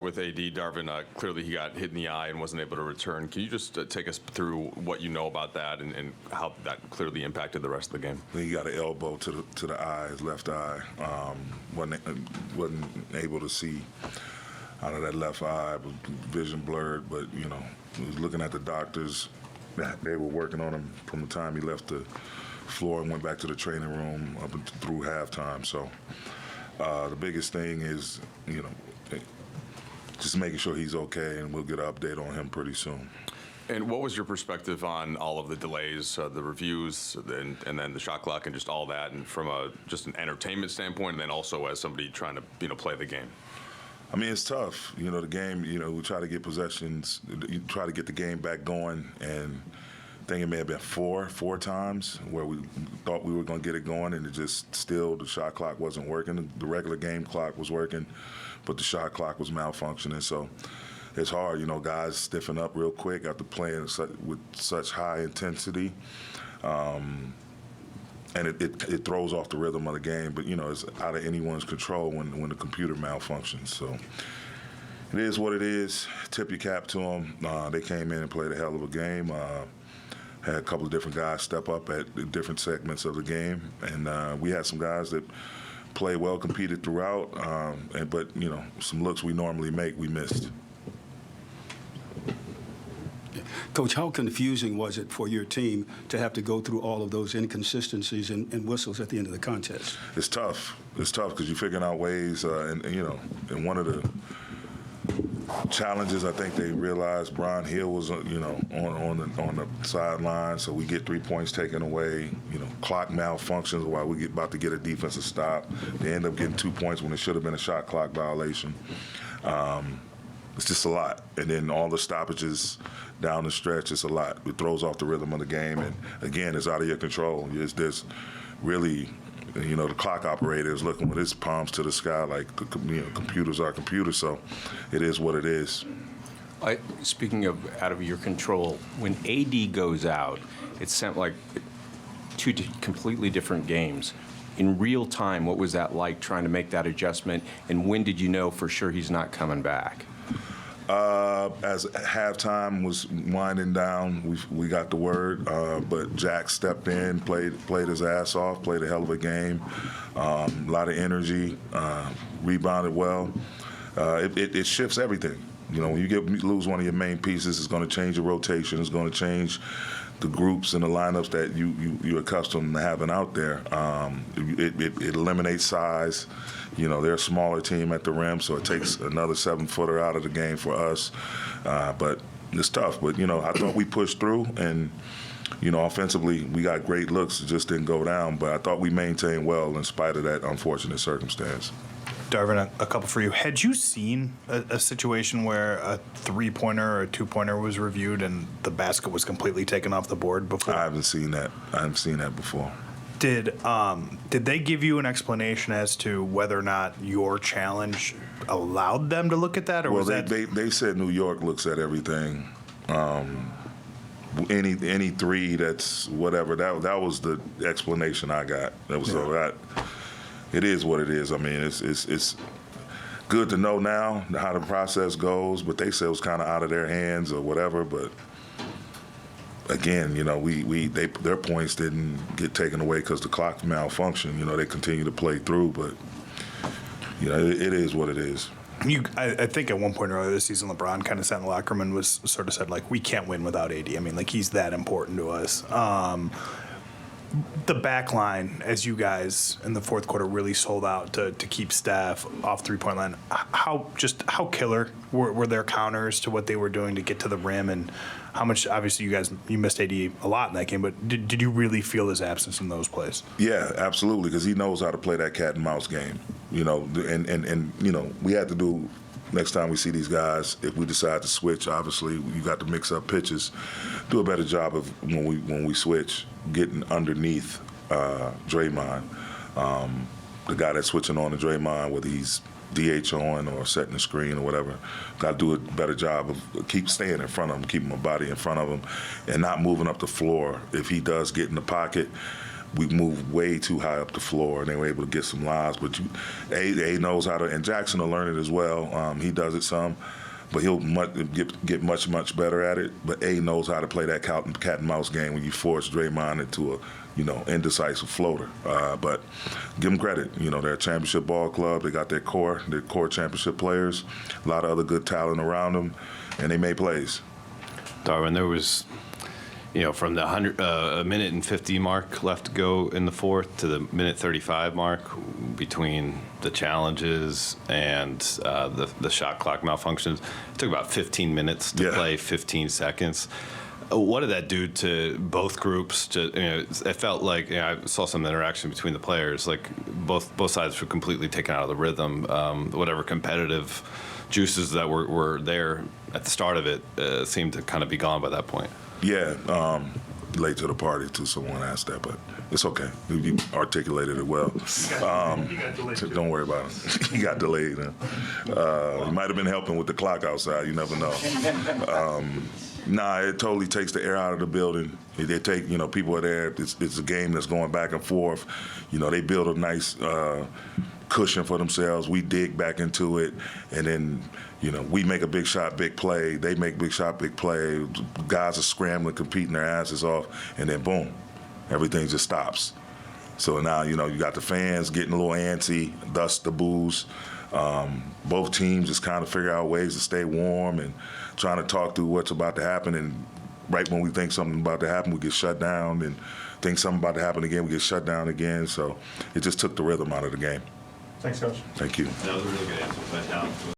With AD, Darvin, clearly he got hit in the eye and wasn't able to return. Can you just take us through what you know about that and how that clearly impacted the rest of the game? He got an elbow to the eye, his left eye. Wasn't able to see out of that left eye, vision blurred. But he was looking at the doctors. They were working on him from the time he left the floor and went back to the training room up through halftime. So the biggest thing is, just making sure he's okay, and we'll get an update on him pretty soon. And what was your perspective on all of the delays, the reviews, and then the shot clock and just all that, and from just an entertainment standpoint, and then also as somebody trying to play the game? I mean, it's tough. The game, we try to get possessions, you try to get the game back going, and I think it may have been four times where we thought we were going to get it going, and it just still, the shot clock wasn't working. The regular game clock was working, but the shot clock was malfunctioning. So it's hard. Guys stiffen up real quick after playing with such high intensity. And it throws off the rhythm of the game. But, it's out of anyone's control when the computer malfunctions. So it is what it is. Tip your cap to them. They came in and played a hell of a game. Had a couple of different guys step up at different segments of the game. And we had some guys that played well, competed throughout. But some looks we normally make, we missed. Coach, how confusing was it for your team to have to go through all of those inconsistencies and whistles at the end of the contest? It's tough. It's tough because you're figuring out ways, and one of the challenges I think they realized, Brian Hill was on the sideline, so we get 3 points taken away. Clock malfunctions while we about to get a defensive stop. They end up getting 2 points when it should have been a shot clock violation. It's just a lot. And then all the stoppages down the stretch, it's a lot. It throws off the rhythm of the game. And, again, it's out of your control. There's really, the clock operator is looking with his palms to the sky like computers are computers. So it is what it is. Speaking of out of your control, when AD goes out, it sounds like two completely different games. In real time, what was that like trying to make that adjustment? And when did you know for sure he's not coming back? As halftime was winding down, we got the word, but Jack stepped in, played his ass off, played a hell of a game, a lot of energy, rebounded well. It shifts everything. When you lose one of your main pieces, it's going to change your rotation. It's going to change the groups and the lineups that you're accustomed to having out there. It eliminates size. They're a smaller team at the rim, so it takes another 7-footer out of the game for us. But it's tough. But, I thought we pushed through, and, offensively we got great looks. It just didn't go down. But I thought we maintained well in spite of that unfortunate circumstance. Darvin, a couple for you. Had you seen a situation where a 3-pointer or a 2-pointer was reviewed and the basket was completely taken off the board before? I haven't seen that. I haven't seen that before. Did they give you an explanation as to whether or not your challenge allowed them to look at that, or was that? They said New York looks at everything. Any three that's whatever. That was the explanation I got. That was so that. It is what it is. I mean, it's good to know now how the process goes, but they said it was kind of out of their hands or whatever. But again, their points didn't get taken away because the clock malfunctioned. They continue to play through, but it is what it is. I think at one point earlier this season, LeBron kind of sat in the locker room and was sort of said, like, we can't win without AD. I mean, like, he's that important to us. The back line, as you guys in the fourth quarter really sold out to keep Steph off three-point line, how killer were their counters to what they were doing to get to the rim, and how much, obviously you missed AD a lot in that game, but did you really feel his absence in those plays? Yeah, absolutely, because he knows how to play that cat and mouse game, and we had to do. Next time we see these guys, if we decide to switch, obviously you got to mix up pitches. Do a better job of when we switch, getting underneath Draymond, the guy that's switching on to Draymond, whether he's DH on or setting the screen or whatever. Got to do a better job of keep staying in front of him, keeping my body in front of him, and not moving up the floor. If he does get in the pocket, we moved way too high up the floor, and they were able to get some lives. But A knows how to, and Jackson will learn it as well. He does it some, but he'll get much better at it. But A knows how to play that cat and mouse game when you force Draymond into a indecisive floater. But give them credit. They're a championship ball club. They got their core championship players, a lot of other good talent around them, and they made plays. Darvin, there was, from the 1 minute and 50 mark left to go in the fourth to the minute 35 mark between the challenges and the shot clock malfunctions. It took about 15 minutes to play 15 seconds. What did that do to both groups? It felt like I saw some interaction between the players. Like both sides were completely taken out of the rhythm. Whatever competitive juices that were there at the start of it seemed to kind of be gone by that point. Yeah, late to the party too. Someone asked that, but it's okay. You articulated it well. Don't worry about it. He got delayed. He might have been helping with the clock outside. You never know. Nah, it totally takes the air out of the building. They take, people are there. It's a game that's going back and forth. They build a nice cushion for themselves. We dig back into it, and then, we make a big shot, big play. They make big shot, big play. Guys are scrambling, competing their asses off, and then boom, everything just stops. So now, you got the fans getting a little antsy, thus the boos. Both teams just kind of figure out ways to stay warm and trying to talk through what's about to happen. And right when we think something about to happen, we get shut down. And think something about to happen again, we get shut down again. So it just took the rhythm out of the game. Thanks, Coach. Thank you. That was a really good answer.